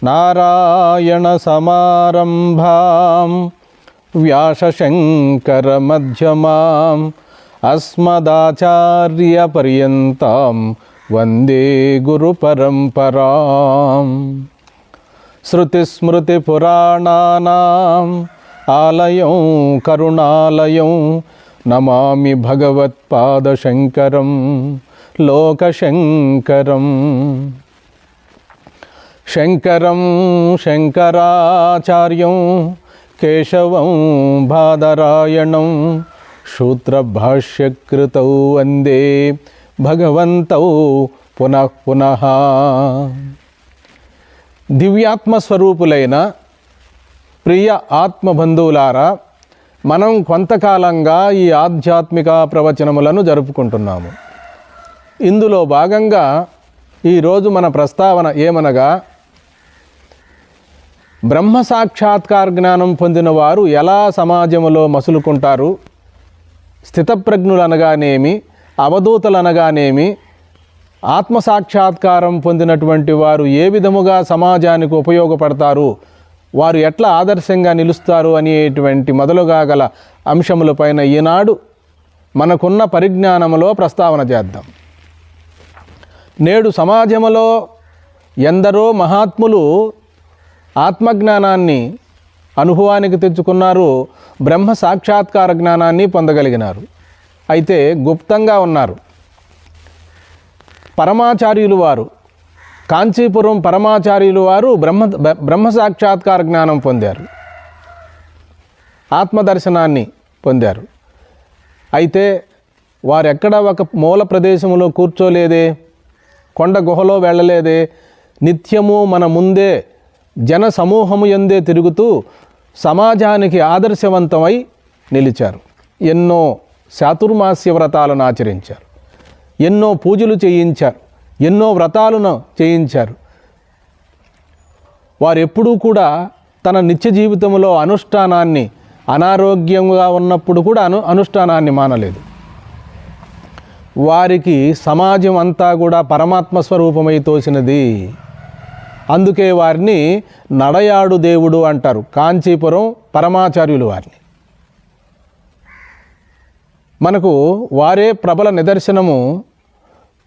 నారాయణసమారంభాం వ్యాసశంకరమధ్యమాం అస్మదాచార్యపర్యంతాం వందే గురుపరంపరాం. శృతిస్మృతిపురాణానాం ఆలయం కరుణాలయం నమామి భగవత్పాదశంకరం లోకశంకరం. శంకరం శంకరాచార్యం కేశవం బాదరాయణం సూత్రభాష్యకృతౌ వందే భగవంతౌ పునః పునః. దివ్యాత్మస్వరూపులైన ప్రియ ఆత్మబంధువులారా, మనం కొంతకాలంగా ఈ ఆధ్యాత్మిక ప్రవచనములను జరుపుకుంటున్నాము. ఇందులో భాగంగా ఈరోజు మన ప్రస్తావన ఏమనగా, బ్రహ్మ సాక్షాత్కార జ్ఞానం పొందిన వారు ఎలా సమాజంలో మసులుకుంటారు, స్థితప్రజ్ఞులు అనగానేమి, అవధూతలు అనగానేమి, ఆత్మసాక్షాత్కారం పొందినటువంటి వారు ఏ విధముగా సమాజానికి ఉపయోగపడతారు, వారు ఎట్లా ఆదర్శంగా నిలుస్తారు అనేటువంటి మొదలుగా గల అంశములపైన ఈనాడు మనకున్న పరిజ్ఞానములో ప్రస్తావన చేద్దాం. నేడు సమాజంలో ఎందరో మహాత్ములు ఆత్మజ్ఞానాన్ని అనుభవానికి తెచ్చుకున్నారు, బ్రహ్మ సాక్షాత్కార జ్ఞానాన్ని పొందగలిగినారు. అయితే గుప్తంగా ఉన్నారు. పరమాచార్యులు వారు, కాంచీపురం పరమాచార్యులు వారు బ్రహ్మ సాక్షాత్కార జ్ఞానం పొందారు, ఆత్మదర్శనాన్ని పొందారు. అయితే వారెక్కడ ఒక మూల ప్రదేశంలో కూర్చోలేదే, కొండ గుహలో వెళ్ళలేదే, నిత్యము మన ముందే జన సమూహము యందే తిరుగుతూ సమాజానికి ఆదర్శవంతమై నిలిచారు. ఎన్నో చాతుర్మాస్య వ్రతాలను ఆచరించారు, ఎన్నో పూజలు చేయించారు, ఎన్నో వ్రతాలను చేయించారు. వారు ఎప్పుడూ కూడా తన నిత్య జీవితంలో అనుష్ఠానాన్ని, అనారోగ్యంగా ఉన్నప్పుడు కూడా అనుష్ఠానాన్ని మానలేదు. వారికి సమాజం అంతా కూడా పరమాత్మ స్వరూపమై తోసినది. అందుకే వారిని నడయాడు దేవుడు అంటారు, కాంచీపురం పరమాచార్యులు వారిని. మనకు వారే ప్రబల నిదర్శనము.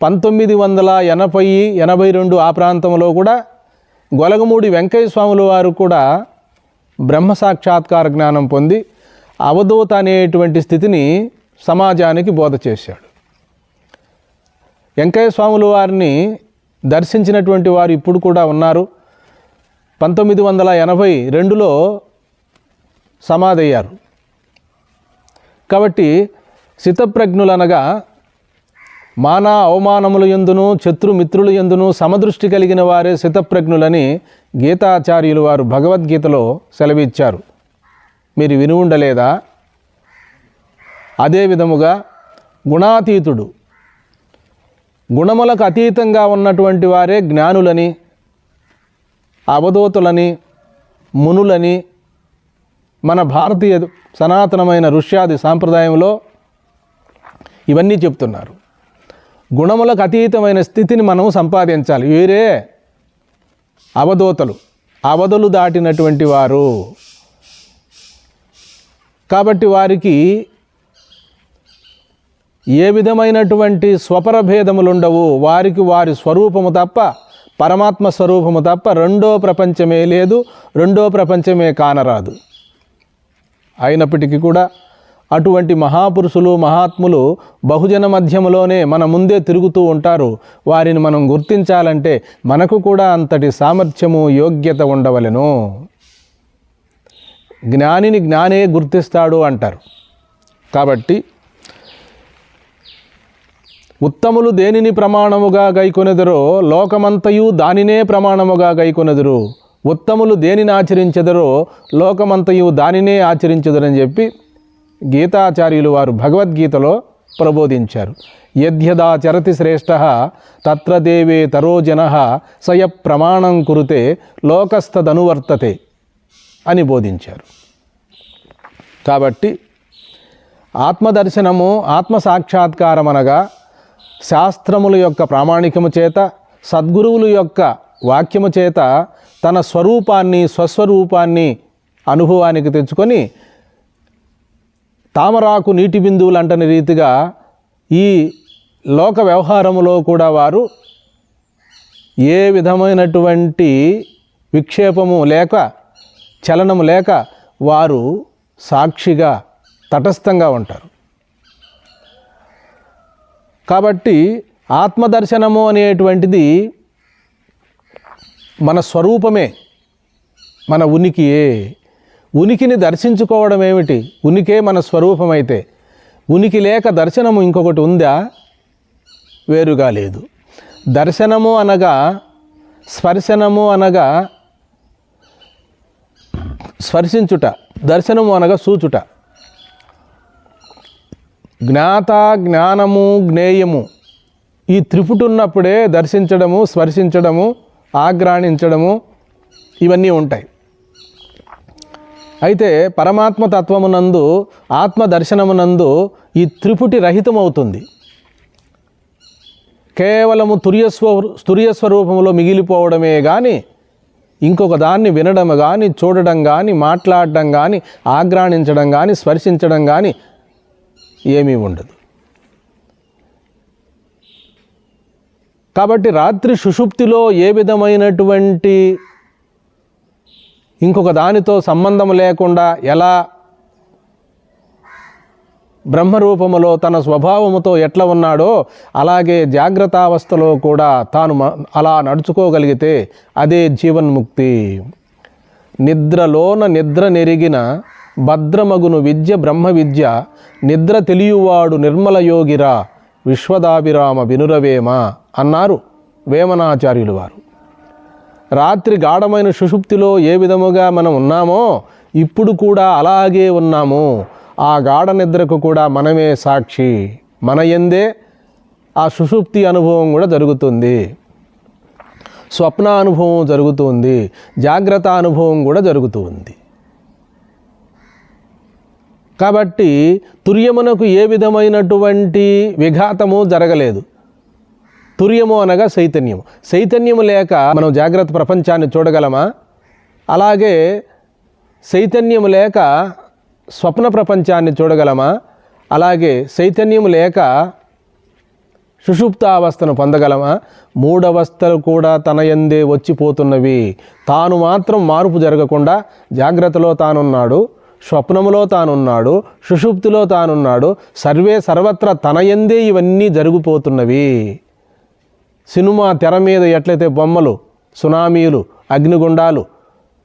1982 ఆ ప్రాంతంలో కూడా గొలగమూడి వెంకయ్య స్వాముల వారు కూడా బ్రహ్మ సాక్షాత్కార జ్ఞానం పొంది అవధూత అనేటువంటి స్థితిని సమాజానికి బోధ చేశాడు. వెంకయ్య స్వాముల వారిని దర్శించినటువంటి వారు ఇప్పుడు కూడా ఉన్నారు. 1982లో సమాధయ్యారు. కాబట్టి స్థితప్రజ్ఞులనగా మానా అవమానముల యందును శత్రుమిత్రుల యందును సమదృష్టి కలిగిన వారే స్థితప్రజ్ఞులని గీతాచార్యులు వారు భగవద్గీతలో సెలవిచ్చారు. మీరు విని ఉండలేదా? అదే విధముగా గుణాతీతుడు, గుణములకు అతీతంగా ఉన్నటువంటి వారే జ్ఞానులని, అవధూతులని, మునులని మన భారతీయ సనాతనమైన ఋష్యాది సాంప్రదాయంలో ఇవన్నీ చెప్తున్నారు. గుణములకు అతీతమైన స్థితిని మనం సంపాదించాలి. వీరే అవధూతలు, అవధులు దాటినటువంటి వారు. కాబట్టి వారికి ఏ విధమైనటువంటి స్వపరభేదములుండవు. వారికి వారి స్వరూపము తప్ప, పరమాత్మ స్వరూపము తప్ప రెండో ప్రపంచమే లేదు, రెండో ప్రపంచమే కానరాదు. అయినప్పటికీ కూడా అటువంటి మహాపురుషులు, మహాత్ములు బహుజన మధ్యములోనే మన ముందే తిరుగుతూ ఉంటారు. వారిని మనం గుర్తించాలంటే మనకు కూడా అంతటి సామర్థ్యము, యోగ్యత ఉండవలెను. జ్ఞానిని జ్ఞానే గుర్తిస్తాడు అంటారు. కాబట్టి ఉత్తములు దేనిని ప్రమాణముగా గైకొనెదరో లోకమంతయు దానినే ప్రమాణముగా గైకొనెదరు. ఉత్తములు దేనిని ఆచరించెదరో లోకమంతయు దానినే ఆచరించెదరని చెప్పి గీతాచార్యులు వారు భగవద్గీతలో ప్రబోధించారు. యద్యదాచరతి శ్రేష్ఠః తత్ర దేవే తరో జనః సయ ప్రమాణం కురుతే లోకస్తదనువర్తతే అని బోధించారు. కాబట్టి ఆత్మదర్శనము, ఆత్మసాక్షాత్కారం అనగా శాస్త్రముల యొక్క ప్రామాణికము చేత, సద్గురువుల యొక్క వాక్యము చేత తన స్వరూపాన్ని స్వస్వరూపాన్ని అనుభవానికి తెచ్చుకొని తామరాకు నీటి బిందువులు అంటని రీతిగా ఈ లోక వ్యవహారములో కూడా వారు ఏ విధమైనటువంటి విక్షేపము లేక చలనము లేక వారు సాక్షిగా తటస్థంగా ఉంటారు. కాబట్టి ఆత్మదర్శనము అనేటువంటిది మన స్వరూపమే, మన ఉనికియే. ఉనికిని దర్శించుకోవడం ఏమిటి? ఉనికే మన స్వరూపమైతే ఉనికి లేక దర్శనము ఇంకొకటి ఉందా? వేరుగా లేదు. దర్శనము అనగా స్పర్శనము అనగా స్పర్శించుట, దర్శనము అనగా సూచుట. జ్ఞాత, జ్ఞానము, జ్ఞేయము ఈ త్రిపుటి ఉన్నప్పుడే దర్శించడము, స్పర్శించడము, ఆగ్రాణించడము ఇవన్నీ ఉంటాయి. అయితే పరమాత్మ తత్వమునందు, ఆత్మదర్శనమునందు ఈ త్రిపుటి రహితమవుతుంది. కేవలము తుర్యస్వరూపములో మిగిలిపోవడమే కానీ ఇంకొక దాన్ని వినడం కానీ, చూడడం కానీ, మాట్లాడడం కానీ, ఆగ్రాణించడం కానీ, స్పర్శించడం కానీ ఏమీ ఉండదు. కాబట్టి రాత్రి సుషుప్తిలో ఏ విధమైనటువంటి ఇంకొక దానితో సంబంధం లేకుండా ఎలా బ్రహ్మరూపములో తన స్వభావముతో ఎట్లా ఉన్నాడో అలాగే జాగ్రత్తావస్థలో కూడా తాను అలా నడుచుకోగలిగితే అదే జీవన్ముక్తి. నిద్రలోన నిద్ర నెరిగిన భద్రమగును విద్య బ్రహ్మ విద్య, నిద్ర తెలియువాడు నిర్మల యోగిరా విశ్వదాభిరామ వినురవేమ అన్నారు వేమనాచార్యులు వారు. రాత్రి గాఢమైన సుషుప్తిలో ఏ విధముగా మనం ఉన్నామో ఇప్పుడు కూడా అలాగే ఉన్నాము. ఆ గాఢ నిద్రకు కూడా మనమే సాక్షి. మన యందే ఆ సుషుప్తి అనుభవం కూడా జరుగుతుంది, స్వప్న అనుభవం జరుగుతుంది, జాగ్రత్త అనుభవం కూడా జరుగుతుంది. కాబట్టి తుర్యమునకు ఏ విధమైనటువంటి విఘాతము జరగలేదు. తుర్యము అనగా చైతన్యము. చైతన్యము లేక మనం జాగ్రత్త ప్రపంచాన్ని చూడగలమా? అలాగే చైతన్యము లేక స్వప్న ప్రపంచాన్ని చూడగలమా? అలాగే చైతన్యము లేక సుషుప్తావస్థను పొందగలమా? మూడవస్థలు కూడా తన యందే వచ్చిపోతున్నవి. తాను మాత్రం మార్పు జరగకుండా జాగ్రత్తలో తానున్నాడు, స్వప్నములో తానున్నాడు, సుషుప్తిలో తానున్నాడు. సర్వత్రా తన యందే ఇవన్నీ జరిగిపోతున్నవి. సినిమా తెర మీద ఎట్లయితే బొమ్మలు, సునామీలు, అగ్నిగుండాలు,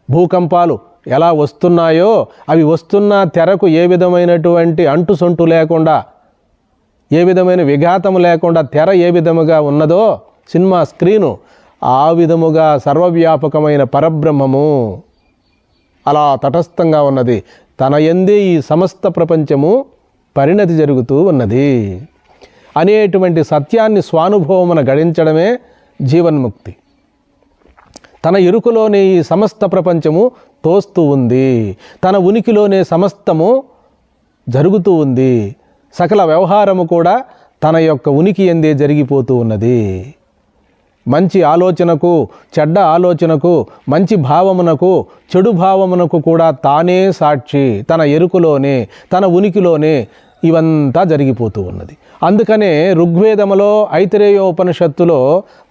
భూకంపాలు ఎలా వస్తున్నాయో అవి వస్తున్న తెరకు ఏ విధమైనటువంటి అంటుసొంటు లేకుండా, ఏ విధమైన విఘాతము లేకుండా తెర ఏ విధముగా ఉన్నదో సినిమా స్క్రీను, ఆ విధముగా సర్వవ్యాపకమైన పరబ్రహ్మము అలా తటస్థంగా ఉన్నది. తన యందే ఈ సమస్త ప్రపంచము పరిణతి జరుగుతూ ఉన్నది అనేటువంటి సత్యాన్ని స్వానుభవమున గడించడమే జీవన్ముక్తి. తన ఎరుకలోనే ఈ సమస్త ప్రపంచము తోస్తూ ఉంది, తన ఉనికిలోనే సమస్తము జరుగుతూ ఉంది. సకల వ్యవహారము కూడా తన యొక్క ఉనికి యందే జరిగిపోతూ ఉన్నది. మంచి ఆలోచనకు, చెడ్డ ఆలోచనకు, మంచి భావమునకు, చెడు భావమునకు కూడా తానే సాక్షి. తన ఎరుకలోనే, తన ఉనికిలోనే ఇవంతా జరిగిపోతూ ఉన్నది. అందుకనే ఋగ్వేదములో ఐతరేయోపనిషత్తులో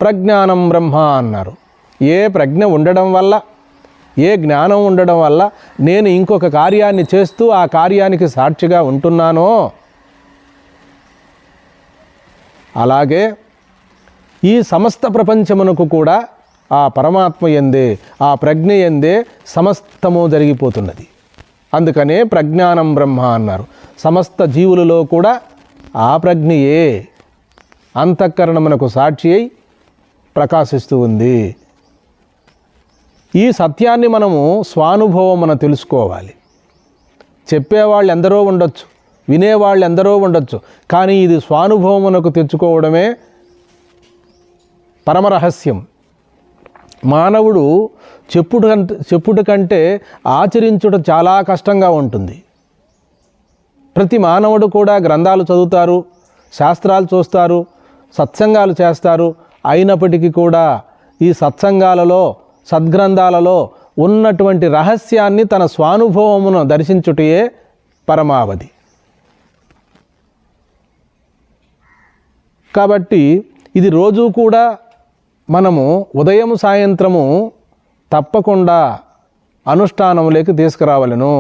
ప్రజ్ఞానం బ్రహ్మ అన్నారు. ఏ ప్రజ్ఞ ఉండడం వల్ల, ఏ జ్ఞానం ఉండడం వల్ల నేను ఇంకొక కార్యాన్ని చేస్తూ ఆ కార్యానికి సాక్షిగా ఉంటున్నానో అలాగే ఈ సమస్త ప్రపంచమునకు కూడా ఆ పరమాత్మ యందే, ఆ ప్రజ్ఞ యందే సమస్తము జరిగిపోతున్నది. అందుకనే ప్రజ్ఞానం బ్రహ్మ అన్నారు. సమస్త జీవులలో కూడా ఆ ప్రజ్ఞయే అంతఃకరణమునకు సాక్షి అయి ప్రకాశిస్తూ ఉంది. ఈ సత్యాన్ని మనము స్వానుభవమున తెలుసుకోవాలి. చెప్పేవాళ్ళు ఎందరో ఉండొచ్చు, వినేవాళ్ళు ఎందరో ఉండొచ్చు, కానీ ఇది స్వానుభవమునకు తెచ్చుకోవడమే పరమరహస్యం. మానవుడు చెప్పుట కంటే ఆచరించుట చాలా కష్టంగా ఉంటుంది. ప్రతి మానవుడు కూడా గ్రంథాలు చదువుతారు, శాస్త్రాలు చూస్తారు, సత్సంగాలు చేస్తారు. అయినప్పటికీ కూడా ఈ సత్సంగాలలో సద్గ్రంథాలలో ఉన్నటువంటి రహస్యాన్ని తన స్వానుభవమును దర్శించుటయే పరమావధి. కాబట్టి ఇది రోజు కూడా మనము ఉదయం సాయంత్రము తప్పకుండా అనుష్ఠానములోకి తీసుకురావలను.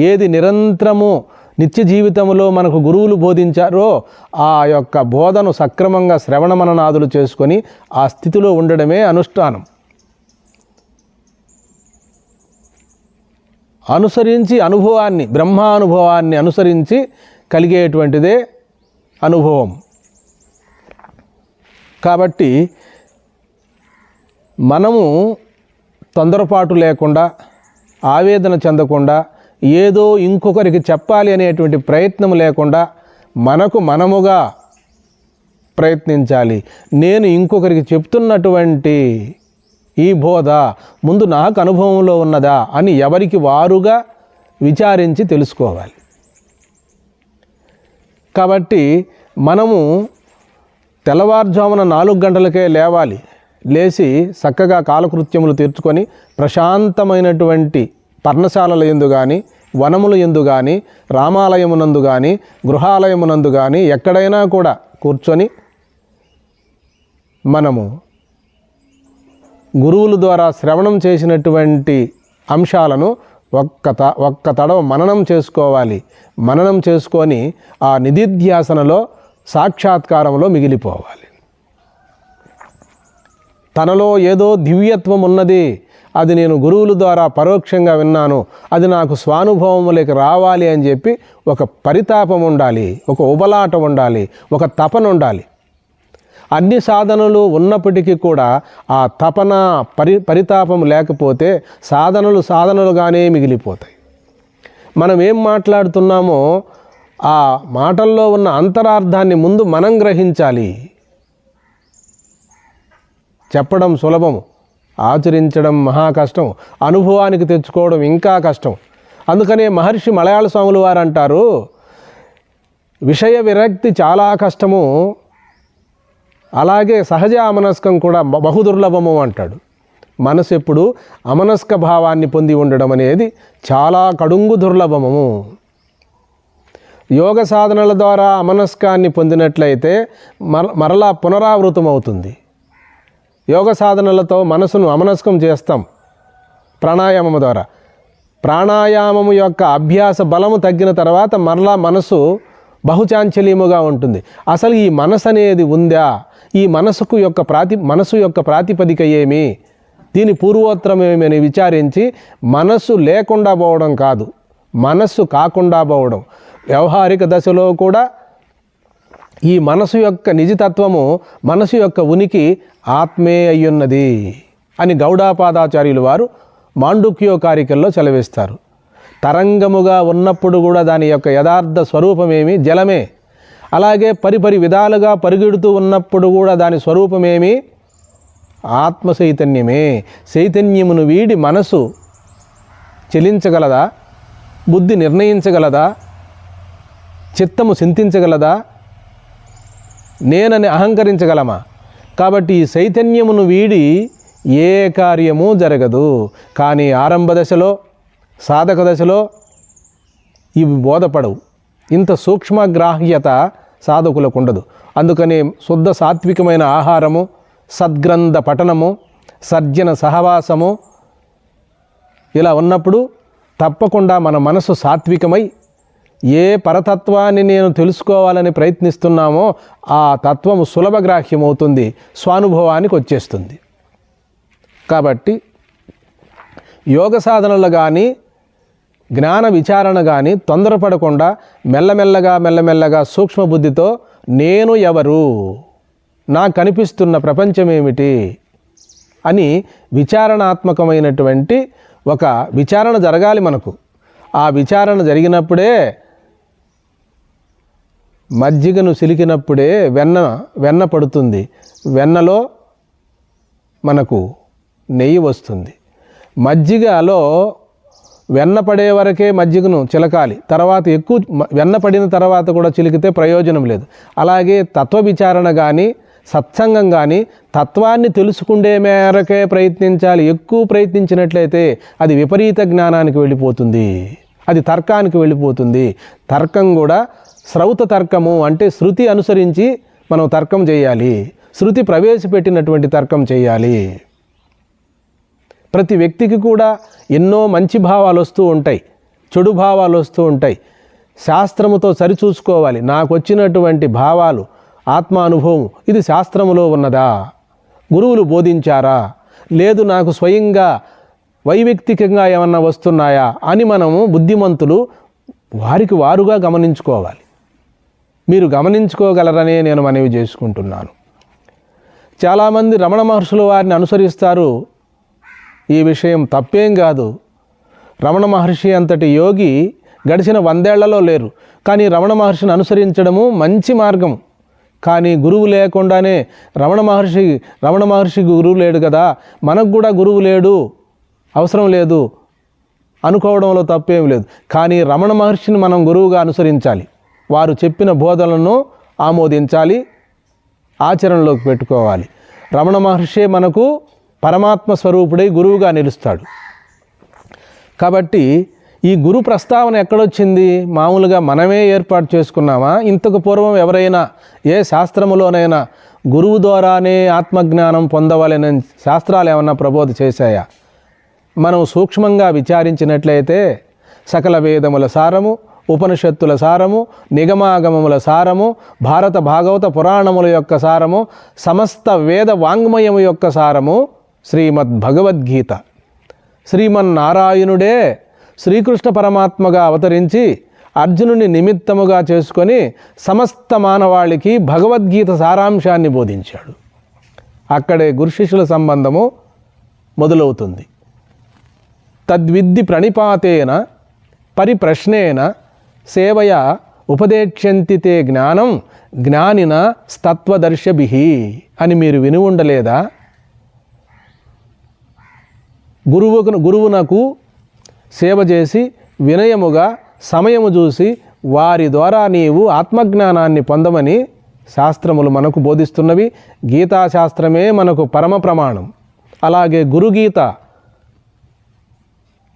ఏది నిరంతరము నిత్య జీవితంలో మనకు గురువులు బోధించారో ఆ యొక్క బోధను సక్రమంగా శ్రవణ మననాదులు చేసుకొని ఆ స్థితిలో ఉండడమే అనుష్ఠానం. అనుసరించి అనుభవాన్ని, బ్రహ్మానుభవాన్ని అనుసరించి కలిగేటువంటిదే అనుభవం. కాబట్టి మనము తొందరపాటు లేకుండా, ఆవేదన చెందకుండా, ఏదో ఇంకొకరికి చెప్పాలి అనేటువంటి ప్రయత్నం లేకుండా మనకు మనముగా ప్రయత్నించాలి. నేను ఇంకొకరికి చెప్తున్నటువంటి ఈ బోధ ముందు నాకు అనుభవంలో ఉన్నదా అని ఎవరికి వారుగా విచారించి తెలుసుకోవాలి. కాబట్టి మనము తెల్లవారుజామున 4 గంటలకే లేవాలి. లేచి చక్కగా కాలకృత్యములు తీర్చుకొని ప్రశాంతమైనటువంటి పర్ణశాలల యందు కానీ, వనముల యందు కానీ, రామాలయమునందు కానీ, గృహాలయమునందు కానీ ఎక్కడైనా కూడా కూర్చొని మనము గురువుల ద్వారా శ్రవణం చేసినటువంటి అంశాలను ఒక్క తడవ మననం చేసుకోవాలి. మననం చేసుకొని ఆ నిధిధ్యాసనలో సాక్షాత్కారంలో మిగిలిపోవాలి. తనలో ఏదో దివ్యత్వం ఉన్నది, అది నేను గురువుల ద్వారా పరోక్షంగా విన్నాను, అది నాకు స్వానుభవములోకి రావాలి అని చెప్పి ఒక పరితాపం ఉండాలి, ఒక ఉబలాటం ఉండాలి, ఒక తపన ఉండాలి. అన్ని సాధనలు ఉన్నప్పటికీ కూడా ఆ తపన పరితాపం లేకపోతే సాధనలుగానే మిగిలిపోతాయి. మనం ఏం మాట్లాడుతున్నామో ఆ మాటల్లో ఉన్న అంతరార్థాన్ని ముందు మనం గ్రహించాలి. చెప్పడం సులభము, ఆచరించడం మహా కష్టం, అనుభవానికి తెచ్చుకోవడం ఇంకా కష్టం. అందుకనే మహర్షి మలయాళ స్వాములు వారు అంటారు, విషయ విరక్తి చాలా కష్టము, అలాగే సహజ అమనస్కం కూడా బహుదుర్లభము అంటాడు. మనసు ఎప్పుడు అమనస్క భావాన్ని పొంది ఉండడం అనేది చాలా కడుంగు దుర్లభము. యోగ సాధనల ద్వారా అమనస్కాన్ని పొందినట్లయితే మరలా పునరావృతం అవుతుంది. యోగ సాధనలతో మనసును అమనస్కం చేస్తాం ప్రాణాయామము ద్వారా. ప్రాణాయామము యొక్క అభ్యాస బలము తగ్గిన తర్వాత మరలా మనసు బహుచాంచల్యముగా ఉంటుంది. అసలు ఈ మనసు అనేది ఉందా, ఈ మనసు యొక్క ప్రాతిపదిక ఏమి, దీని పూర్వోత్తరం ఏమి అని విచారించి మనసు లేకుండా పోవడం కాదు, మనస్సు కాకుండా పోవడం. వ్యవహారిక దశలో కూడా ఈ మనసు యొక్క నిజతత్వము, మనసు యొక్క ఉనికి ఆత్మే అయ్యున్నది అని గౌడాపాదాచార్యులు వారు మాండుక్యోకారికల్లో చలవిస్తారు. తరంగముగా ఉన్నప్పుడు కూడా దాని యొక్క యథార్థ స్వరూపమేమి జలమే. అలాగే పరిపరి విధాలుగా పరిగెడుతూ ఉన్నప్పుడు కూడా దాని స్వరూపమేమి ఆత్మ చైతన్యమే. చైతన్యమును వీడి మనసు చెలించగలదా, బుద్ధి నిర్ణయించగలదా, చిత్తము చింతించగలదా, నేనని అహంకరించగలమా? కాబట్టి ఈ చైతన్యమును వీడి ఏ కార్యము జరగదు. కానీ ఆరంభ దశలో, సాధక దశలో ఇవి బోధపడవు. ఇంత సూక్ష్మగ్రాహ్యత సాధకులకు ఉండదు. అందుకని శుద్ధ సాత్వికమైన ఆహారము, సద్గ్రంథ పఠనము, సజ్జన సహవాసము ఇలా ఉన్నప్పుడు తప్పకుండా మన మనసు సాత్వికమై ఏ పరతత్వాన్ని నేను తెలుసుకోవాలని ప్రయత్నిస్తున్నామో ఆ తత్వము సులభగ్రాహ్యమవుతుంది, స్వానుభవానికి వచ్చేస్తుంది. కాబట్టి యోగ సాధనలు కానీ, జ్ఞాన విచారణ కానీ తొందరపడకుండా మెల్లమెల్లగా సూక్ష్మబుద్ధితో నేను ఎవరు, నాకు కనిపిస్తున్న ప్రపంచం ఏమిటి అని విచారణాత్మకమైనటువంటి ఒక విచారణ జరగాలి మనకు. ఆ విచారణ జరిగినప్పుడే, మజ్జిగను సిలికినప్పుడే వెన్న పడుతుంది, వెన్నలో మనకు నెయ్యి వస్తుంది. మజ్జిగలో వెన్న పడే వరకే మజ్జిగను చిలకాలి, తర్వాత ఎక్కువ వెన్న పడిన తర్వాత కూడా చిలికితే ప్రయోజనం లేదు. అలాగే తత్వ విచారణ కానీ, సత్సంగం కానీ తత్వాన్ని తెలుసుకుండే మేరకే ప్రయత్నించాలి. ఎక్కువ ప్రయత్నించినట్లయితే అది విపరీత జ్ఞానానికి వెళ్ళిపోతుంది, అది తర్కానికి వెళ్ళిపోతుంది. తర్కం కూడా శ్రౌత తర్కము అంటే శృతి అనుసరించి మనం తర్కం చేయాలి, శృతి ప్రవేశపెట్టినటువంటి తర్కం చేయాలి. ప్రతి వ్యక్తికి కూడా ఎన్నో మంచి భావాలు వస్తూ ఉంటాయి, చెడు భావాలు వస్తూ ఉంటాయి. శాస్త్రముతో సరిచూసుకోవాలి. నాకు వచ్చినటువంటి భావాలు ఆత్మ అనుభవం ఇది శాస్త్రములో ఉన్నదా, గురువులు బోధించారా, లేదు నాకు స్వయంగా వైయక్తికంగా ఏమన్నా వస్తున్నాయా అని మనము బుద్ధిమంతులు వారికి వారుగా గమనించుకోవాలి. మీరు గమనించుకోగలరనే నేను మనవి చేసుకుంటున్నాను. చాలామంది రమణ మహర్షుల వారిని అనుసరిస్తారు. ఈ విషయం తప్పేం కాదు. రమణ మహర్షి అంతటి యోగి గడిచిన 100 ఏళ్లలో లేరు. కానీ రమణ మహర్షిని అనుసరించడము మంచి మార్గం. కానీ గురువు లేకుండానే రమణ మహర్షికి గురువు లేడు కదా, మనకు కూడా గురువు లేడు, అవసరం లేదు అనుకోవడంలో తప్పేం లేదు. కానీ రమణ మహర్షిని మనం గురువుగా అనుసరించాలి. వారు చెప్పిన బోధనలను ఆమోదించాలి, ఆచరణలోకి పెట్టుకోవాలి. రమణ మహర్షి మనకు పరమాత్మ స్వరూపుడై గురువుగా నిలుస్తాడు. కాబట్టి ఈ గురు ప్రస్తావన ఎక్కడొచ్చింది? మామూలుగా మనమే ఏర్పాటు చేసుకున్నామా? ఇంతకు పూర్వం ఎవరైనా ఏ శాస్త్రములోనైనా గురువు ద్వారానే ఆత్మజ్ఞానం పొందవాలని శాస్త్రాలు ఏమన్నా ప్రబోధ చేశాయా? మనం సూక్ష్మంగా విచారించినట్లయితే సకల వేదముల సారము, ఉపనిషత్తుల సారము, నిగమాగమముల సారము, భారత భాగవత పురాణముల యొక్క సారము, సమస్త వేద వాంగ్మయము యొక్క సారము శ్రీమద్ భగవద్గీత. శ్రీమన్నారాయణుడే శ్రీకృష్ణ పరమాత్మగా అవతరించి అర్జునుని నిమిత్తముగా చేసుకొని సమస్త మానవాళికి భగవద్గీత సారాంశాన్ని బోధించాడు. అక్కడే గురు శిష్యుల సంబంధము మొదలవుతుంది. తద్విద్ది ప్రణిపాతేన పరిప్రశ్నేన సేవయ ఉపదేక్ష్యంతి తే జ్ఞానం జ్ఞానిన తత్వదర్శిభిః అని మీరు విని ఉండలేదా? గురువునకు సేవ చేసి వినయముగా సమయము చూసి వారి ద్వారా నీవు ఆత్మజ్ఞానాన్ని పొందమని శాస్త్రములు మనకు బోధిస్తున్నవి. గీతాశాస్త్రమే మనకు పరమ ప్రమాణం. అలాగే గురుగీత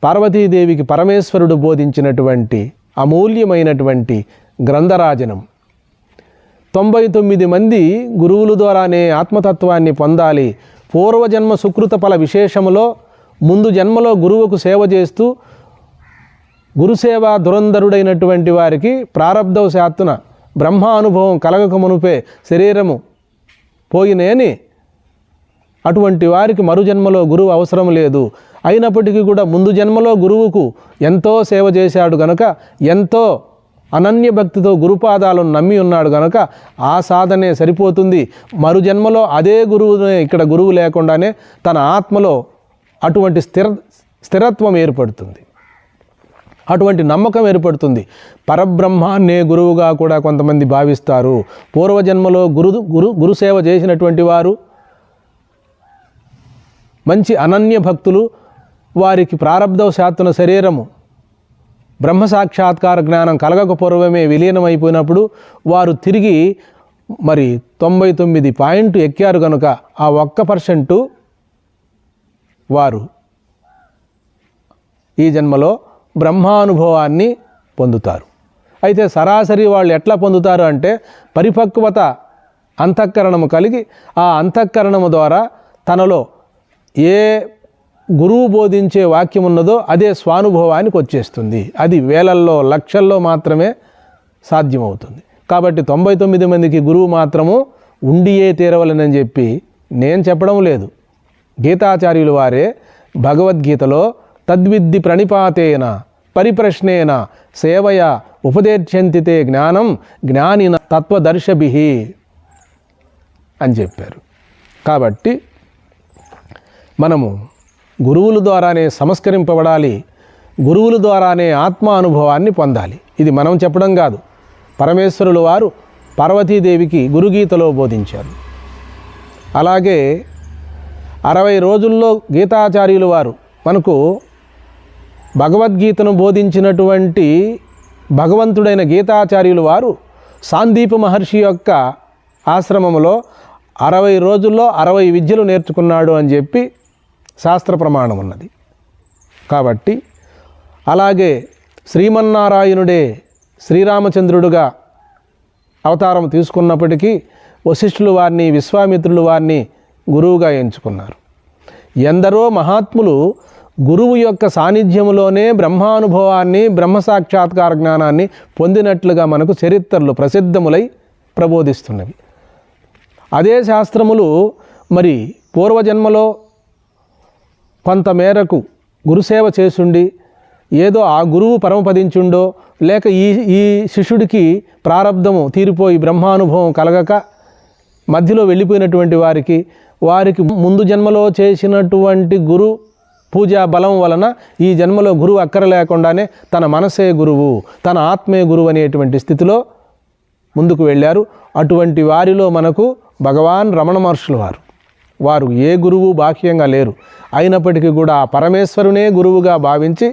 పార్వతీదేవికి పరమేశ్వరుడు బోధించినటువంటి అమూల్యమైనటువంటి గ్రంథరాజనం. 99 మంది గురువుల ద్వారానే ఆత్మతత్వాన్ని పొందాలి. పూర్వజన్మ సుకృత ఫల విశేషములో ముందు జన్మలో గురువుకు సేవ చేస్తూ గురుసేవ దురంధరుడైనటువంటి వారికి ప్రారబ్ధవశాత్తున బ్రహ్మానుభవం కలగక మునుపే శరీరము పోయినేని అటువంటి వారికి మరు జన్మలో గురువు అవసరం లేదు. అయినప్పటికీ కూడా ముందు జన్మలో గురువుకు ఎంతో సేవ చేశాడు గనుక, ఎంతో అనన్య భక్తితో గురుపాదాలను నమ్మి ఉన్నాడు గనుక ఆ సాధనే సరిపోతుంది. మరు జన్మలో అదే గురువునే ఇక్కడ గురువు లేకుండానే తన ఆత్మలో అటువంటి స్థిరత్వం ఏర్పడుతుంది, అటువంటి నమ్మకం ఏర్పడుతుంది. పరబ్రహ్మాన్నే గురువుగా కూడా కొంతమంది భావిస్తారు. పూర్వజన్మలో గురుసేవ చేసినటువంటి వారు మంచి అనన్య భక్తులు, వారికి ప్రారబ్ధవశాత్తున శరీరము బ్రహ్మ సాక్షాత్కార జ్ఞానం కలగకపోవడమే విలీనమైపోయినప్పుడు వారు తిరిగి మరి 99 పాయింట్ ఎక్కారు కనుక ఆ 1% వారు ఈ జన్మలో బ్రహ్మానుభవాన్ని పొందుతారు. అయితే సరాసరి వాళ్ళు ఎట్లా పొందుతారు అంటే పరిపక్వత అంతఃకరణము కలిగి ఆ అంతఃకరణము ద్వారా తనలో ఏ గురువు బోధించే వాక్యం ఉన్నదో అదే స్వానుభవానికి వచ్చేస్తుంది. అది వేలల్లో లక్షల్లో మాత్రమే సాధ్యమవుతుంది. కాబట్టి 99 మందికి గురువు మాత్రము ఉండియే తీరవలనని చెప్పి నేను చెప్పడం లేదు. గీతాచార్యులు వారే భగవద్గీతలో తద్విద్ది ప్రణిపాతేన పరిప్రశ్నేన సేవయ ఉపదేక్ష్యంతి తే జ్ఞానం జ్ఞానిన తత్వదర్శిభిః అని చెప్పారు. కాబట్టి మనము గురువుల ద్వారానే సంస్కరింపబడాలి, గురువుల ద్వారానే ఆత్మ అనుభవాన్ని పొందాలి. ఇది మనం చెప్పడం కాదు, పరమేశ్వరులు వారు పార్వతీదేవికి గురుగీతలో బోధించారు. అలాగే 60 రోజుల్లో గీతాచార్యులు వారు మనకు భగవద్గీతను బోధించినటువంటి భగవంతుడైన గీతాచార్యులు వారు సాందీప మహర్షి యొక్క ఆశ్రమంలో 60 రోజుల్లో 60 విద్యలు నేర్చుకున్నాడు అని చెప్పి శాస్త్ర ప్రమాణం ఉన్నది. కాబట్టి అలాగే శ్రీమన్నారాయణుడే శ్రీరామచంద్రుడుగా అవతారం తీసుకున్నప్పటికీ వశిష్ఠులు వారిని, విశ్వామిత్రులు వారిని గురువుగా ఎంచుకున్నారు. ఎందరో మహాత్ములు గురువు యొక్క సాన్నిధ్యములోనే బ్రహ్మానుభవాన్ని, బ్రహ్మ సాక్షాత్కార జ్ఞానాన్ని పొందినట్లుగా మనకు చరిత్రలు ప్రసిద్ధములై ప్రబోధిస్తున్నవి. అదే శాస్త్రములు మరి పూర్వజన్మలో కొంతమేరకు గురుసేవ చేసుండి ఏదో ఆ గురువు పరమపదించుండో, లేక ఈ శిష్యుడికి ప్రారబ్ధము తీరిపోయి బ్రహ్మానుభవం కలగక మధ్యలో వెళ్ళిపోయినటువంటి వారికి ముందు జన్మలో చేసినటువంటి గురు పూజా బలం వలన ఈ జన్మలో గురువు అక్కర లేకుండానే తన మనసే గురువు, తన ఆత్మే గురువు అనేటువంటి స్థితిలో ముందుకు వెళ్ళారు. అటువంటి వారిలో మనకు భగవాన్ రమణ మహర్షులు వారు ఏ గురువు బాహ్యంగా లేరు. అయినప్పటికీ కూడా ఆ పరమేశ్వరునే గురువుగా భావించి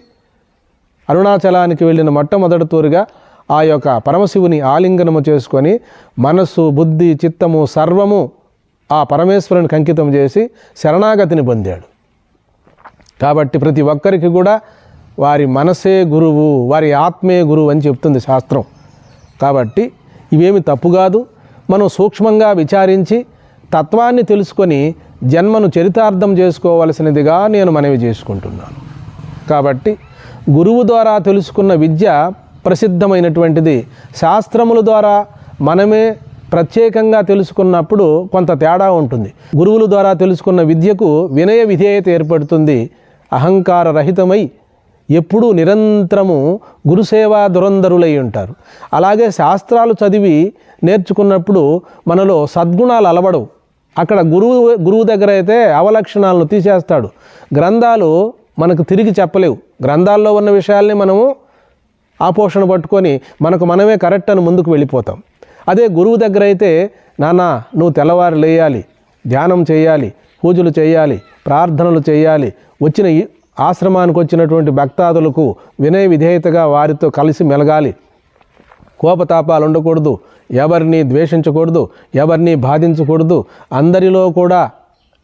అరుణాచలానికి వెళ్ళిన మొట్టమొదటి తూరుగా ఆ యొక్క పరమశివుని ఆలింగనము చేసుకొని మనస్సు, బుద్ధి, చిత్తము సర్వము ఆ పరమేశ్వరునికి అంకితం చేసి శరణాగతిని పొందాడు. కాబట్టి ప్రతి ఒక్కరికి కూడా వారి మనసే గురువు, వారి ఆత్మే గురువు అని చెప్తుంది శాస్త్రం. కాబట్టి ఇవేమి తప్పు కాదు. మనం సూక్ష్మంగా విచారించి తత్వాన్ని తెలుసుకొని జన్మను చరితార్థం చేసుకోవలసినదిగా నేను మనవి చేసుకుంటున్నాను. కాబట్టి గురువు ద్వారా తెలుసుకున్న విద్య ప్రసిద్ధమైనటువంటిది. శాస్త్రముల ద్వారా మనమే ప్రత్యేకంగా తెలుసుకున్నప్పుడు కొంత తేడా ఉంటుంది. గురువుల ద్వారా తెలుసుకున్న విద్యకు వినయ విధేయత ఏర్పడుతుంది. అహంకార రహితమై ఎప్పుడూ నిరంతరము గురుసేవా దురంధరులై ఉంటారు. అలాగే శాస్త్రాలు చదివి నేర్చుకున్నప్పుడు మనలో సద్గుణాలు అలవడవు. అక్కడ గురువు దగ్గర అయితే అవలక్షణాలను తీసేస్తాడు. గ్రంథాలు మనకు తిరిగి చెప్పలేవు. గ్రంథాల్లో ఉన్న విషయాల్ని మనము ఆపోషణ పట్టుకొని మనకు మనమే కరెక్ట్ అని ముందుకు వెళ్ళిపోతాం. అదే గురువు దగ్గర అయితే, నాన్న నువ్వు తెల్లవారు లేయాలి, ధ్యానం చేయాలి, పూజలు చేయాలి, ప్రార్థనలు చేయాలి, వచ్చిన ఆశ్రమానికి వచ్చినటువంటి భక్తాదులకు వినయ విధేయతగా వారితో కలిసి మెలగాలి, కోపతాపాలు ఉండకూడదు, ఎవరిని ద్వేషించకూడదు, ఎవరిని బాధించకూడదు, అందరిలో కూడా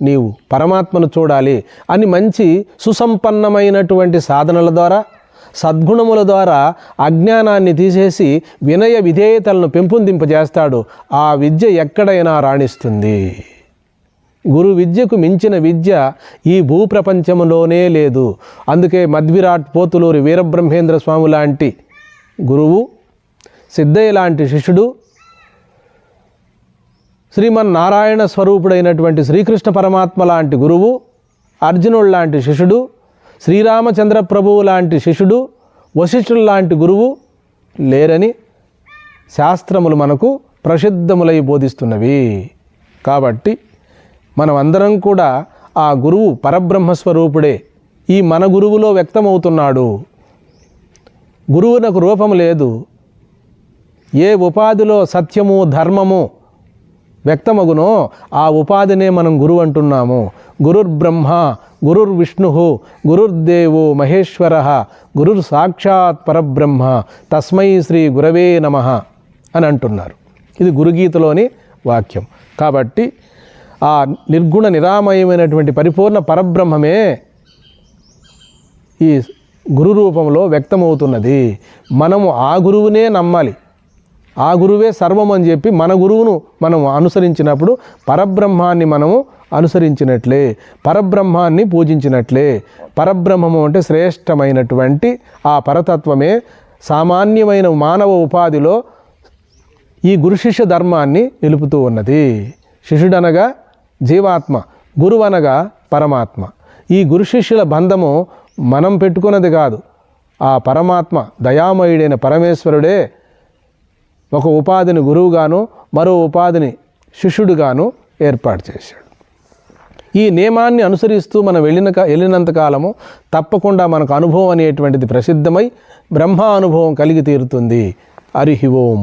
నీవు పరమాత్మను చూడాలి అని మంచి సుసంపన్నమైనటువంటి సాధనల ద్వారా, సద్గుణముల ద్వారా అజ్ఞానాన్ని తీసేసి వినయ విధేయతలను పెంపొందింపజేస్తాడు. ఆ విద్య ఎక్కడైనా రాణిస్తుంది. గురు విద్యకు మించిన విద్య ఈ భూప్రపంచంలోనే లేదు. అందుకే మధ్విరాట్ పోతులూరి వీరబ్రహ్మేంద్ర స్వామి లాంటి గురువు, సిద్ధయ్య లాంటి శిష్యుడు, శ్రీమన్నారాయణ స్వరూపుడైనటువంటి శ్రీకృష్ణ పరమాత్మ లాంటి గురువు, అర్జునుడు లాంటి శిష్యుడు, శ్రీరామచంద్ర ప్రభువు లాంటి శిష్యుడు, వశిష్ఠుడు లాంటి గురువు లేరని శాస్త్రములు మనకు ప్రసిద్ధములై బోధిస్తున్నవి. కాబట్టి మనం అందరం కూడా ఆ గురువు పరబ్రహ్మస్వరూపుడే ఈ మన గురువులో వ్యక్తమవుతున్నాడు. గురువునకు రూపము లేదు. ఏ ఉపాధిలో సత్యము, ధర్మము వ్యక్తమగునో ఆ ఉపాధినే మనం గురువు అంటున్నాము. గురుర్బ్రహ్మ, గురుర్విష్ణు, గురుర్దేవో మహేశ్వర, గురుర్ సాక్షాత్ పరబ్రహ్మ, తస్మై శ్రీ గురవే నమః అని అంటున్నారు. ఇది గురుగీతలోని వాక్యం. కాబట్టి ఆ నిర్గుణ నిరామయమైనటువంటి పరిపూర్ణ పరబ్రహ్మమే ఈ గురు రూపంలో వ్యక్తమవుతున్నది. మనము ఆ గురువునే నమ్మాలి. ఆ గురువే సర్వం అని చెప్పి మన గురువును మనం అనుసరించినప్పుడు పరబ్రహ్మాన్ని మనము అనుసరించినట్లే, పరబ్రహ్మాన్ని పూజించినట్లే. పరబ్రహ్మము అంటే శ్రేష్టమైనటువంటి ఆ పరతత్వమే సామాన్యమైన మానవ ఉపాధిలో ఈ గురు శిష్య ధర్మాన్ని నిలుపుతూ ఉన్నది. శిష్యుడనగా జీవాత్మ, గురువు అనగా పరమాత్మ. ఈ గురు శిష్యుల బంధము మనం పెట్టుకున్నది కాదు. ఆ పరమాత్మ దయామయుడైన పరమేశ్వరుడే ఒక ఉపాధిని గురువుగాను, మరో ఉపాధిని శిష్యుడుగాను ఏర్పాటు చేశాడు. ఈ నియమాన్ని అనుసరిస్తూ మనం వెళ్ళినంత కాలము తప్పకుండా మనకు అనుభవం అనేటువంటిది ప్రసిద్ధమై బ్రహ్మ అనుభవం కలిగి తీరుతుంది. హరి ఓం.